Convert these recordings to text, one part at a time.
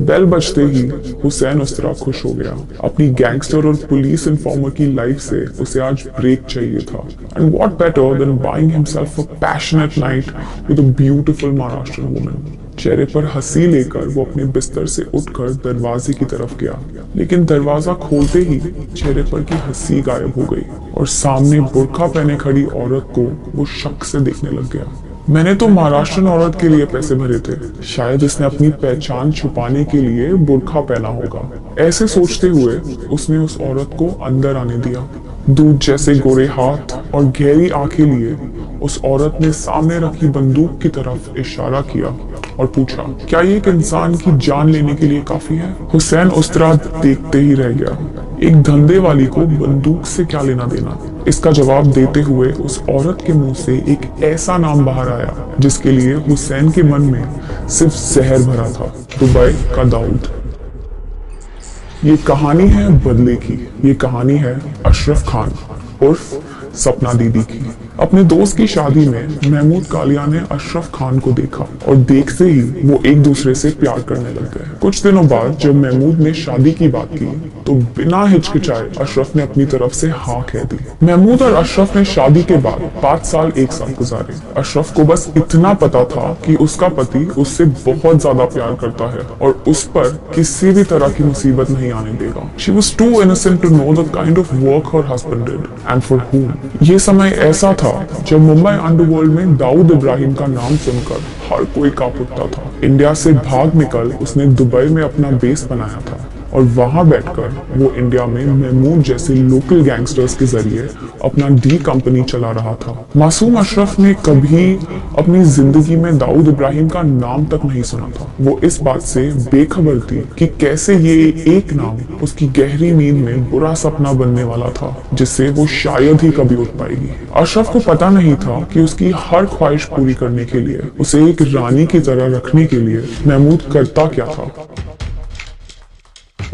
Bell बजते ही हुसैन उस तरह खुश हो गया। अपनी गैंगस्टर और पुलिस इन्फॉर्मर की लाइफ से उसे आज ब्रेक चाहिए था। And what better than buying himself a passionate night with a beautiful Maharashtrian woman. चेहरे पर हंसी लेकर वो अपने बिस्तर से उठकर दरवाजे की तरफ गया, लेकिन दरवाजा खोलते ही चेहरे पर की हंसी गायब हो गई और सामने बुर्का पहने खड़ी औरत को वो शक से देखने लग गया। मैंने तो महाराष्ट्रियन औरत के लिए पैसे भरे थे, शायद इसने अपनी पहचान छुपाने के लिए बुर्का पहना होगा। ऐसे सोचते हुए उसने उस औरत को अंदर आने दिया। दूध जैसे गोरे हाथ और गहरी आंखें लिए उस औरत ने सामने रखी बंदूक की तरफ इशारा किया और पूछा, क्या ये एक इंसान की जान लेने के लिए काफी है? हुसैन उस तरह देखते ही रह गया। एक धंधे वाली को बंदूक से क्या लेना देना? इसका जवाब देते हुए उस औरत के मुंह से एक ऐसा नाम बाहर आया जिसके लिए हुसैन के मन में सिर्फ जहर भरा था, दुबई का दाऊद। ये कहानी है बदले की। ये कहानी है अशरफ खान उर्फ सपना दीदी की। अपने दोस्त की शादी में महमूद कालिया ने अशरफ खान को देखा और देखते ही वो एक दूसरे से प्यार करने लग गए। कुछ दिनों बाद जब महमूद ने शादी की बात की तो बिना हिचकिचाए अशरफ ने अपनी तरफ से हाँ कह दी। महमूद और अशरफ ने शादी के बाद 5 साल एक साथ गुजारे। अशरफ को बस इतना पता था कि उसका पति उससे बहुत ज्यादा प्यार करता है और उस पर किसी भी तरह की मुसीबत नहीं आने देगा। She was too innocent to know the kind of work her husband did and for whom। ये समय ऐसा था जब मुंबई अंडरवर्ल्ड में दाऊद इब्राहिम का नाम सुनकर हर कोई कांप उठता था। इंडिया से भाग निकल उसने दुबई में अपना बेस बनाया था और वहां बैठकर वो इंडिया में महमूद जैसे लोकल गैंगस्टर्स के जरिए अपना डी कंपनी चला रहा था। मासूम अशरफ ने कभी अपनी जिंदगी में दाऊद इब्राहिम का नाम तक नहीं सुना था। वो इस बात से बेखबर थी कि कैसे ये एक नाम उसकी गहरी नींद में बुरा सपना बनने वाला था जिससे वो शायद ही कभी उठ पाएगी। अशरफ को पता नहीं था कि उसकी हर ख्वाहिश पूरी करने के लिए, उसे एक रानी की तरह रखने के लिए महमूद करता क्या था,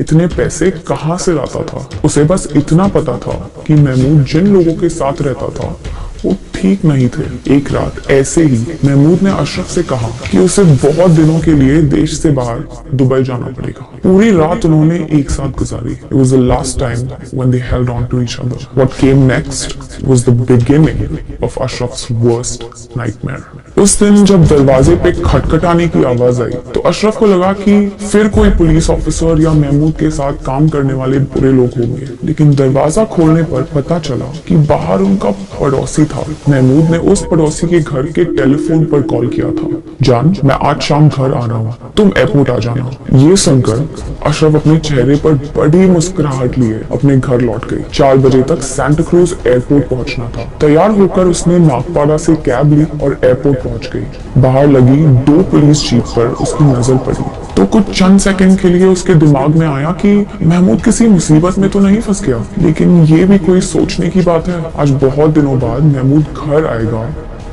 इतने पैसे कहां से लाता था। उसे बस इतना पता था कि महमूद जिन लोगों के साथ रहता था वो ठीक नहीं थे। एक रात ऐसे ही महमूद ने अशरफ से कहा कि उसे बहुत दिनों के लिए देश से बाहर दुबई जाना पड़ेगा। पूरी रात उन्होंने एक साथ गुजारी। It was the last time when they held on to each other. What came next was the beginning of Ashraf's worst nightmare. उस दिन जब दरवाजे पे खटखटाने की आवाज आई तो अशरफ को लगा कि फिर कोई पुलिस ऑफिसर या महमूद के साथ काम करने वाले बुरे लोग होंगे, लेकिन दरवाजा खोलने पर पता चला कि बाहर उनका पड़ोसी था। महमूद ने उस पड़ोसी के घर के टेलीफोन पर कॉल किया था, जान मैं आज शाम घर आ रहा हूँ, तुम एयरपोर्ट आ जाना। ये सुनकर अशरफ अपने चेहरे पर बड़ी मुस्कुराहट लिए अपने घर लौट गई। 4 बजे तक सांता क्रूज एयरपोर्ट पहुंचना था। तैयार होकर उसने नागपाड़ा से कैब ली और एयरपोर्ट पहुंच गई। बाहर लगी 2 पुलिस जीप पर उसकी नजर पड़ी तो कुछ चंद सेकंड के लिए उसके दिमाग में आया कि महमूद किसी मुसीबत में तो नहीं फंस गया। लेकिन ये भी कोई सोचने की बात है, आज बहुत दिनों बाद महमूद घर आएगा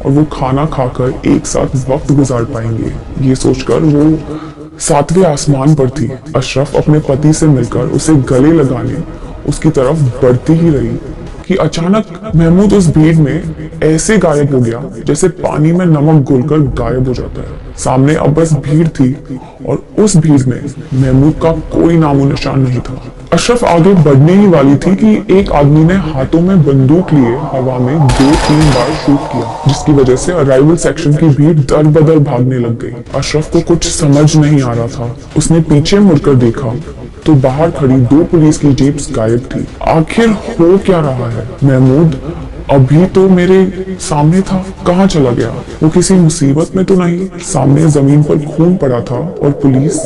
और वो खाना खाकर एक साथ वक्त गुजार पाएंगे। ये सोचकर वो 7वें आसमान पर थी। अशरफ अपने पति से मिलकर उसे गले लगाने उसकी तरफ बढ़ती ही रही कि अचानक महमूद उस भीड़ में ऐसे गायब हो गया जैसे पानी में नमक घुलकर गायब हो जाता है। सामने अब बस भीड़ थी और उस भीड़ में महमूद का कोई नामो निशान नहीं था। अशरफ आगे बढ़ने ही वाली थी कि एक आदमी ने हाथों में बंदूक लिए हवा में 2-3 बार शूट किया, जिसकी वजह से अराइवल सेक्शन की भीड़ दर बदर भागने लग गई। अशरफ को कुछ समझ नहीं आ रहा था। उसने पीछे मुड़कर देखा तो बाहर खड़ी 2 पुलिस की जीप्स गायब थी। आखिर हो क्या रहा है? महमूद अभी तो मेरे सामने था, कहाँ चला गया? वो किसी मुसीबत में तो नहीं? सामने जमीन पर खून पड़ा था और पुलिस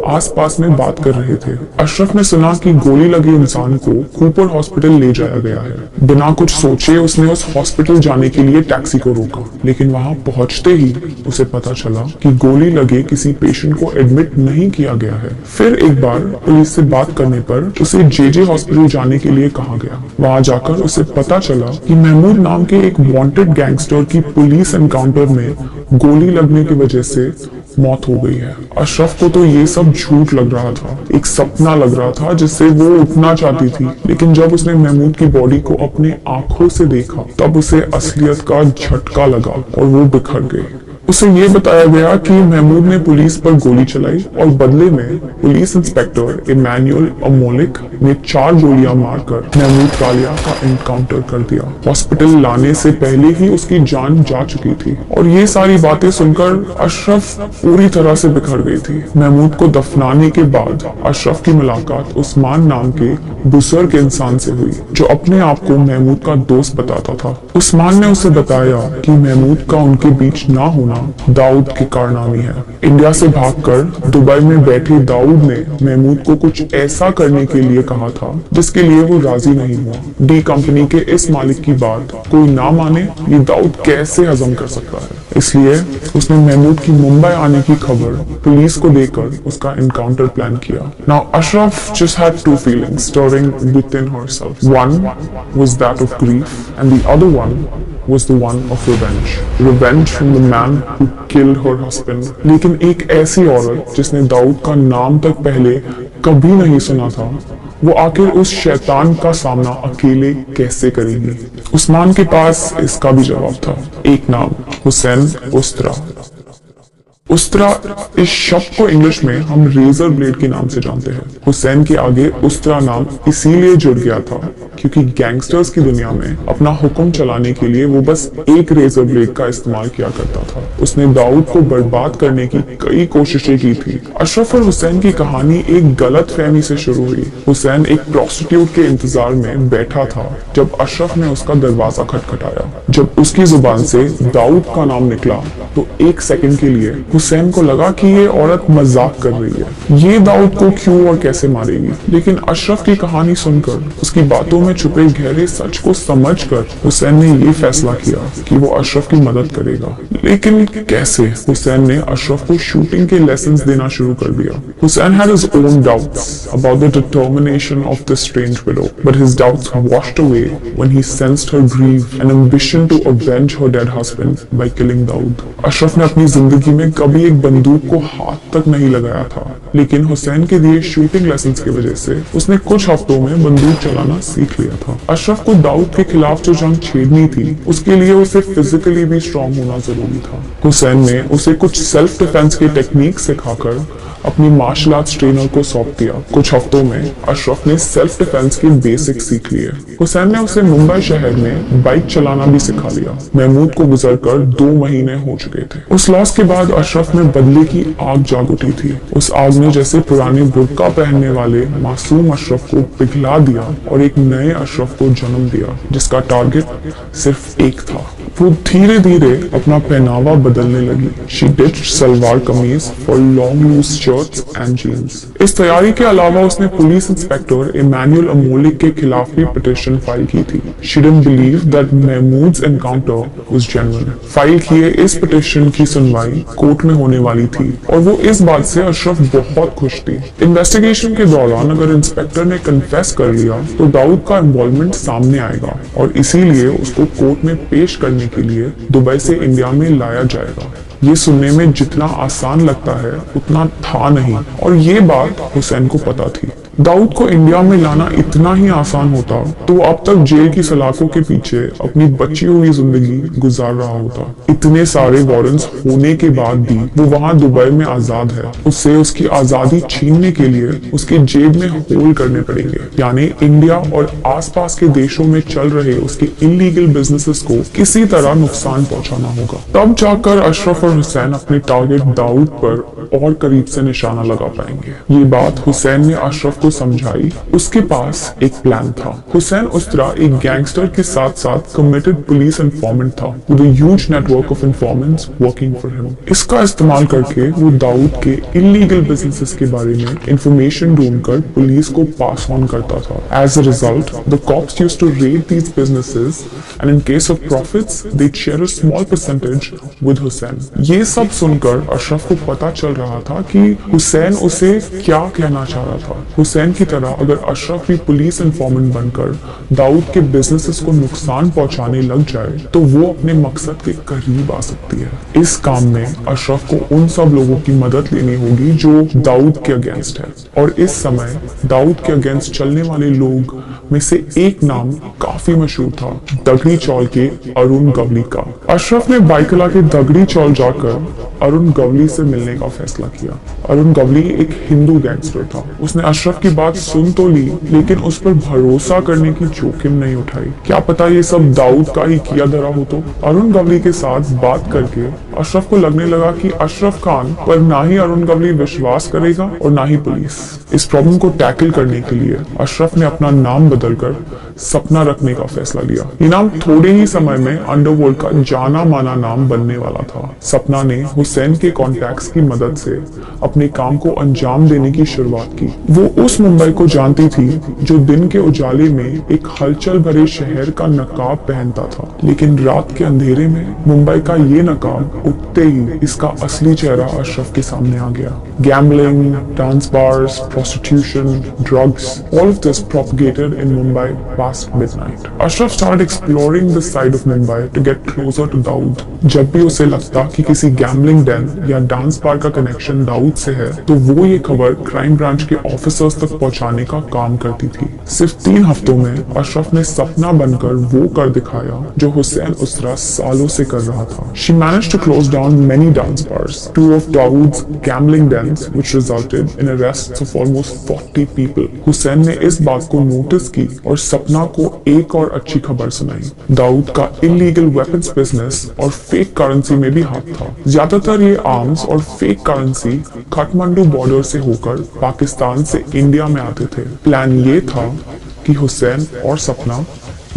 आसपास में बात कर रहे थे। अशरफ ने सुना कि गोली लगे इंसान को कूपर हॉस्पिटल ले जाया गया है। बिना कुछ सोचे उसने उस हॉस्पिटल जाने के लिए टैक्सी को रोका, लेकिन वहां पहुंचते ही उसे पता चला कि गोली लगे किसी पेशेंट को एडमिट नहीं किया गया है। फिर एक बार पुलिस से बात करने पर उसे जेजे हॉस्पिटल जाने के लिए कहा गया। वहां जाकर उसे पता चला कि महमूद नाम के एक वांटेड गैंगस्टर की पुलिस एनकाउंटर में गोली लगने की वजह से मौत हो गई है। अशरफ को तो ये सब झूठ लग रहा था, एक सपना लग रहा था जिससे वो उठना चाहती थी। लेकिन जब उसने महमूद की बॉडी को अपने आंखों से देखा तब उसे असलियत का झटका लगा और वो बिखर गई। उसे ये बताया गया कि महमूद ने पुलिस पर गोली चलाई और बदले में पुलिस इंस्पेक्टर इमैनुअल अमोलिक ने 4 गोलियां मारकर महमूद कालिया का एनकाउंटर कर दिया। हॉस्पिटल लाने से पहले ही उसकी जान जा चुकी थी और ये सारी बातें सुनकर अशरफ पूरी तरह से बिखर गई थी। महमूद को दफनाने के बाद अशरफ की मुलाकात उस्मान नाम के बुजुर्ग इंसान से हुई जो अपने आप को महमूद का दोस्त बताता था। उस्मान ने उसे बताया कि महमूद का उनके बीच ना होना दाऊद के कारनामे है। इंडिया से भागकर दुबई में बैठे दाऊद ने महमूद को कुछ ऐसा करने के लिए कहा था जिसके लिए वो राजी नहीं हुआ। डी कंपनी के इस मालिक की बात कोई ना माने ये दाऊद कैसे हजम कर सकता है, इसलिए उसने महमूद की मुंबई आने की खबर पुलिस को देकर उसका एनकाउंटर प्लान किया। Now Ashraf just had 2 feelings stirring within herself. One was that of grief and the other one was the one of revenge. Revenge from the man who killed her husband. लेकिन एक ऐसी औरत जिसने दाऊद का नाम तक पहले कभी नहीं सुना था, वो आखिर उस शैतान का सामना अकेले कैसे करेगी? उस्मान के पास इसका भी जवाब था। एक नाम, हुसैन उस्तरा। उस्तरा इस शब्द को इंग्लिश में हम रेजर ब्लेड के नाम से जानते हैं। हुसैन के आगे उस्तरा नाम इसीलिए जुड़ गया था क्योंकि गैंगस्टर्स की दुनिया में अपना हुक्म चलाने के लिए वो बस एक रेजर ब्लेड का इस्तेमाल किया करता था। उसने दाऊद को बर्बाद करने की कई कोशिशें की थी। अशरफ और हुसैन की कहानी एक गलत फहमी से शुरू हुई। हुसैन एक प्रोस्टिट्यूट के इंतजार में बैठा था जब अशरफ ने उसका दरवाजा खटखटाया। जब उसकी जुबान से दाऊद का नाम निकला तो 1 सेकंड के लिए हुसैन को लगा कि ये औरत मजाक कर रही है, ये दाऊद को क्यों और कैसे मारेगी। लेकिन अशरफ की कहानी सुनकर, उसकी बातों में छुपे गहरे सच को समझकर हुसैन ने ये फैसला किया कि वो अशरफ की मदद करेगा। लेकिन कैसे? हुसैन ने अशरफ को शूटिंग के लेसन्स देना शुरू कर दिया। Hussain had his own doubts about the determination of this strange widow, but his doubts washed away when he sensed her grief and ambition to avenge her dead husband by killing Daud. Ashraf ने अपनी जिंदगी में कभी एक बंदूक को हाथ तक नहीं लगाया था, लेकिन हुसैन के दिए शूटिंग लेसन्स की वजह से उसने कुछ हफ्तों में बंदूक चलाना सीख लिया था। अशरफ को दाऊद के खिलाफ जो जंग छेड़नी थी उसके लिए उसे फिजिकली भी स्ट्रॉन्ग होना जरूरी था। हुसैन ने उसे कुछ सेल्फ डिफेंस की टेक्निक सिखाकर अपनी मार्शल आर्ट्स ट्रेनर को सौंप दिया। कुछ हफ्तों में अशरफ ने सेल्फ डिफेंस के बेसिक सीख लिए। हुसैन ने उसे मुंबई शहर में बाइक चलाना भी सिखा लिया। महमूद को गुजरकर 2 महीने हो चुके थे। उस लॉस के बाद अशरफ में बदले की आग जाग उठी थी। उस आग ने जैसे पुराने बुर्का पहनने वाले मासूम अशरफ को पिघला दिया और एक नए अशरफ को जन्म दिया जिसका टारगेट सिर्फ एक था। वो धीरे धीरे अपना पहनावा बदलने लगी। She ditched salwar kameez for long loose shirts and jeans. इस तैयारी के अलावा उसने पुलिस इंस्पेक्टर इमैनुअल अमोलिक के खिलाफ भी पिटीशन फाइल की थी। She didn't believe that Mahmood's encounter was genuine. File किए इस पिटीशन की सुनवाई कोर्ट में होने वाली थी और वो इस बात से अशरफ बहुत खुश थी। इन्वेस्टिगेशन के दौरान अगर इंस्पेक्टर ने कन्फेस कर लिया तो दाऊद का इन्वॉल्वमेंट सामने आएगा और इसीलिए उसको कोर्ट में पेश करने के लिए दुबई से इंडिया में लाया जाएगा। ये सुनने में जितना आसान लगता है उतना था नहीं और ये बात हुसैन को पता थी। दाऊद को इंडिया में लाना इतना ही आसान होता तो वो अब तक जेल की सलाखों के पीछे अपनी बची हुई जिंदगी गुजार रहा होता। इतने सारे वारंट्स होने के बाद भी वो वहाँ दुबई में आजाद है। उससे उसकी आजादी छीनने के लिए उसके जेब में होल करने पड़ेंगे, यानी इंडिया और आसपास के देशों में चल रहे उसके इलीगल बिजनेसेस को किसी तरह नुकसान पहुंचाना होगा। तब जाकर अशरफ और हुसैन अपने टारगेट दाऊद पर और करीब से निशाना लगा पाएंगे। ये बात हुसैन ने अशरफ को समझाई। उसके पास एक प्लान था। हुसैन उस्तरा एक गैंगस्टर के साथ साथ कमिटेड पुलिस इन्फॉर्मेंट था with a huge network of informants working for him. इसका इस्तेमाल करके वो दाऊद के इलीगल बिजनेसेस के बारे में इंफॉर्मेशन ढूंढकर पुलिस को पास ऑन करता था। As a result the cops used to raid these businesses and in case of profits they share a small percentage with Hussain. ये सब सुनकर अशरफ को पता चल रहा था कि हुसैन उसे क्या कहना चाह रहा था। हुसैन हुसैन की तरह अगर अशरफ भी पुलिस इंफॉर्मेंट बनकर दाऊद के बिजनेसेस को नुकसान पहुंचाने लग जाए तो वो अपने मकसद के करीब आ सकती है। इस काम में अशरफ को उन सब लोगों की मदद लेनी होगी जो दाऊद के अगेंस्ट है, और इस समय दाऊद के अगेंस्ट चलने वाले लोग में से एक नाम काफी मशहूर था, दगड़ी चौल के अरुण गवली का। अशरफ ने बाइकला के दगड़ी चौल जाकर अरुण गवली से मिलने का फैसला किया। अरुण गवली एक हिंदू गैंगस्टर था। उसने अशरफ की बात सुन तो ली, लेकिन उस पर भरोसा करने की जोखिम नहीं उठाई। क्या पता ये सब दाऊद का ही किया धरा हो। तो अरुण गवली के साथ बात करके अशरफ को लगने लगा कि अशरफ खान पर ना ही अरुण गवली विश्वास करेगा और ना ही पुलिस। इस प्रॉब्लम को टैकल करने के लिए अशरफ ने अपना नाम बदलकर सपना रखने का फैसला लिया। ये नाम थोड़े ही समय में अंडरवर्ल्ड का जाना माना नाम बनने वाला था। सपना ने हुसैन के कॉन्टैक्ट्स की मदद से अपने काम को अंजाम देने की शुरुआत की। वो उस मुंबई को जानती थी जो दिन के उजाले में एक हलचल भरे शहर का नकाब पहनता था, लेकिन रात के अंधेरे में मुंबई का ये नकाब उठते ही इसका असली चेहरा अशरफ के सामने आ गया। Gambling, dance bars, prostitution, drugs, all of this propagated in Mumbai past midnight. Ashraf started exploring this side of Mumbai to get closer to Dawood. जब भी उसे लगता कि किसी गैम्बलिंग डेन या डांस बार का कनेक्शन दाऊद से है, तो वो ये खबर क्राइम ब्रांच के ऑफिसर्स तक पहुंचाने का काम करती थी। सिर्फ 3 हफ्तों में अशरफ ने सपना बनकर वो कर दिखाया जो हुसैन उसरा सालों से कर रहा था। She managed to close down many dance bars, 2 of Dawood's gambling dens, which resulted in arrests of almost 40 people. Hussain ने इस बात को नोटिस की और सपना को एक और अच्छी खबर सुनाई। दाऊद का इलीगल वेपन्स बिजनेस और फेक करेंसी में भी हाथ था। ज्यादातर ये आर्म्स और फेक करेंसी काठमांडू बॉर्डर से होकर पाकिस्तान से इंडिया में आते थे। प्लान ये था कि हुसैन और सपना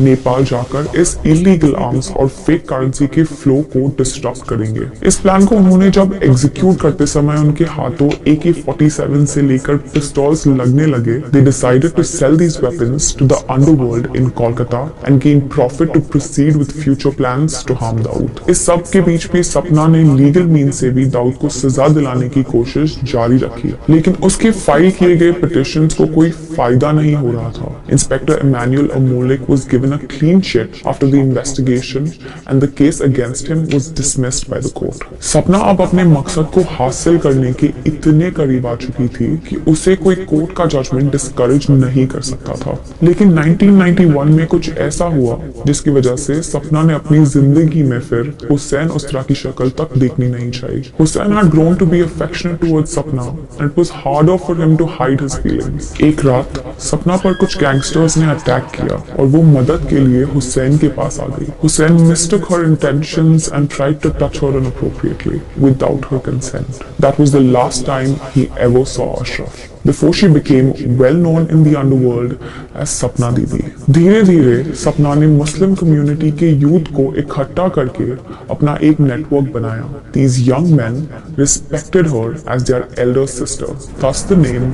नेपाल जाकर इस इलीगल आर्म्स और फेक करेंसी के फ्लो को डिस्टर्ब करेंगे। इस प्लान को उन्होंने जब एग्जीक्यूट करते समय उनके हाथों AK-47 से लेकर पिस्तौल्स लगने लगे, they decided to sell these weapons to the underworld in Kolkata and gain profit to proceed with future plans to harm Dawood. इस सब के बीच भी सपना ने लीगल मीन से भी दाऊद को सजा दिलाने की कोशिश जारी रखी, लेकिन उसके फाइल किए गए पिटिशंस को कोई फायदा नहीं हो रहा था। Inspector Emmanuel Amolik was given a clean sheet after the investigation and the case against him was dismissed by the court. सपना अब अपने मकसद को हासिल करने के इतने करीब आ चुकी थी कि उसे कोई कोर्ट का जजमेंट डिस्करेज नहीं कर सकता था। लेकिन 1991 में कुछ ऐसा हुआ जिसकी वजह से सपना ने अपनी जिंदगी में फिर हुसैन उसरा की शक्ल तक देखनी नहीं चाहिए। Hussain had grown to be affectionate towards सपना and it was harder for him to hide his feelings. एक रात सपना पर कुछ गैंगस्टर्स ने अटैक किया और वो मदद के लिए हुसैन के पास आ गई। Hussain mistook her intentions and tried to touch her inappropriately without her consent. That was the last time he ever saw Ashraf before she became well known in the underworld as सपना दीदी। धीरे धीरे सपना ने मुस्लिम कम्युनिटी के youth को इकट्ठा करके अपना एक नेटवर्क बनाया। These young men respected her as their elder sister, thus the name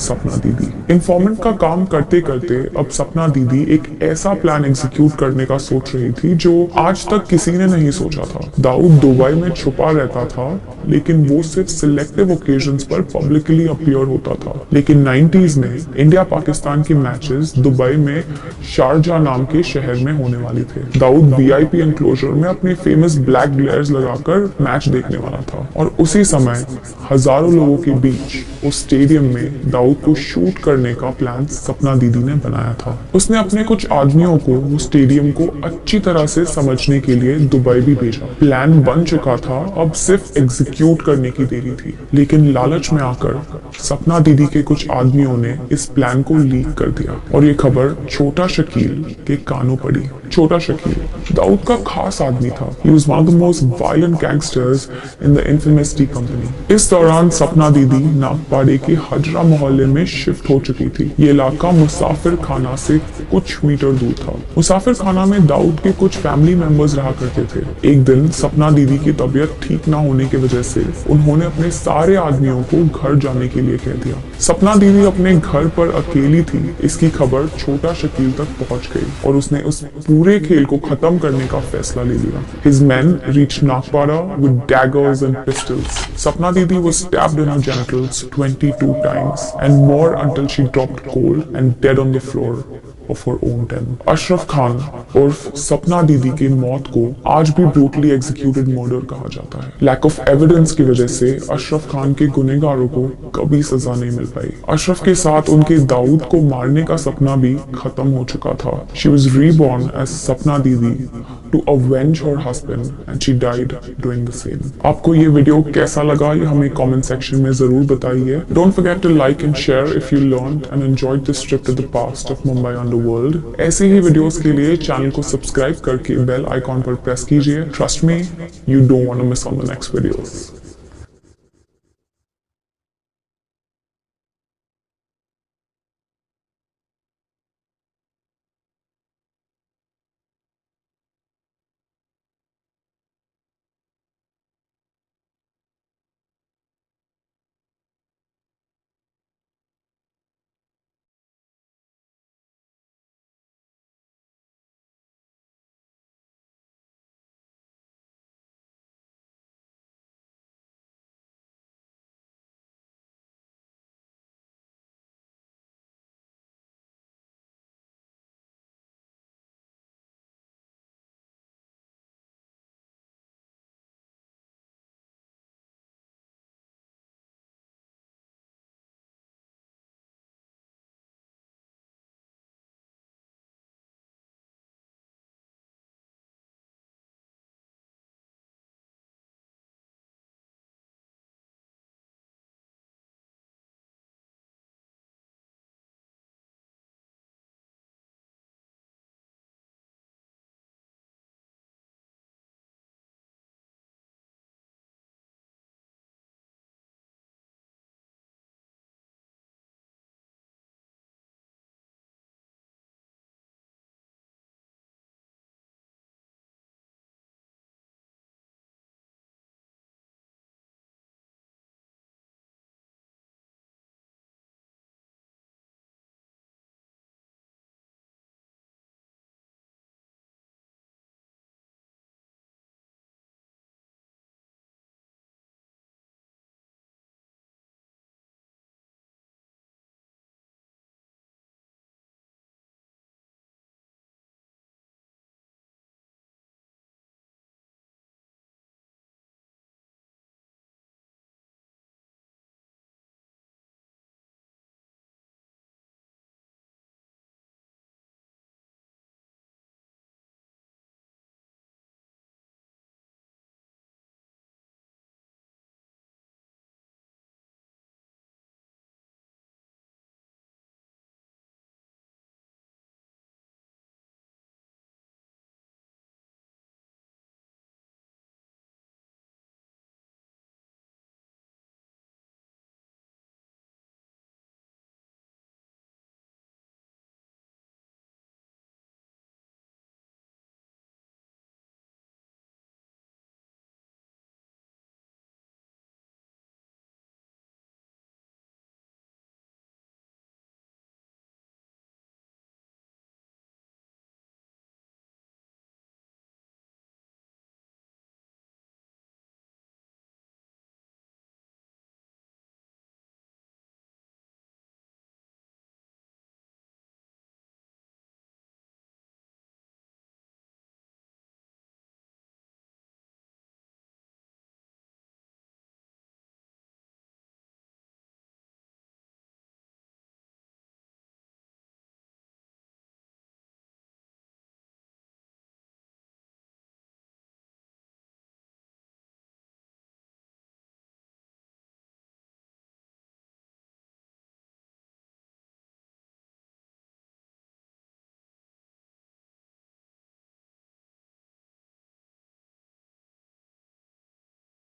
सपना दीदी। इन्फॉर्मेंट का काम करते करते अब सपना दीदी एक ऐसा प्लान एग्जीक्यूट करने का सोच रही थी जो आज तक किसी ने नहीं सोचा था। दाऊद दुबई में छुपा रहता था, लेकिन वो सिर्फ सिलेक्टिव ओकेजन्स पर पब्लिकली अपीयर होता था। लेकिन 90s में इंडिया पाकिस्तान के मैचेस दुबई में शारजा नाम के शहर में होने वाले थे। दाऊद VIP एनक्लोजर में अपने फेमस ब्लैक ग्लेयर्स लगाकर मैच देखने वाला था और उसी समय हजारों लोगों के बीच उस स्टेडियम में दाऊद को शूट करने का प्लान सपना दीदी ने बनाया था। उसने अपने कुछ आदमियों को वो स्टेडियम को अच्छी तरह से समझने के लिए दुबई भी भेजा। प्लान बन चुका था, अब सिर्फ एग्जीक्यूट करने की देरी थी। लेकिन लालच में आकर सपना दीदी के कुछ आदमियों ने इस प्लान को लीक कर दिया और ये खबर छोटा शकील के कानों पड़ी। छोटा शकील दाऊद का खास आदमी था। He was one of the most violent gangsters in the infamous T Company। इस दौरान सपना दीदी नागपाड़े के हजरा मोहल्ले में शिफ्ट हो चुकी थी। ये इलाका मुसाफिर खाना से कुछ मीटर दूर था। मुसाफिर खाना में दाऊद के कुछ फैमिली मेंबर्स रहा करते थे। एक दिन सपना दीदी की तबीयत ठीक ना होने की वजह से उन्होंने अपने सारे आदमियों को घर जाने के लिए कह दिया। सपना दीदी अपने घर पर अकेली थी। इसकी खबर छोटा शकील तक पहुंच गई और उसने उस पूरे खेल को खत्म करने का फैसला ले लिया। His men reached Nagpara with daggers and pistols. Sapna Didi was stabbed in her genitals 22 times and more until she dropped cold and dead on the floor of her own tent. Ashraf Khan उर्फ सपना दीदी की मौत को आज भी brutally executed murder कहा जाता है। लैक ऑफ एविडेंस की वजह से अशरफ खान के गुनहगारों को कभी सजा नहीं मिल पाई। अशरफ के साथ उनके दाऊद को मारने का सपना भी खत्म हो चुका था। She was reborn as सपना दीदी to avenge her husband and she died doing the same. आपको ये वीडियो कैसा लगा ये हमें कमेंट सेक्शन में जरूर बताइए। Don't forget to like and share if you learned and enjoyed this trip to the past of Mumbai underworld। ऐसे ही वीडियोस के लिए चैनल को सब्सक्राइब करके बेल आइकॉन पर प्रेस कीजिए। Trust me, you don't want to miss on the next videos।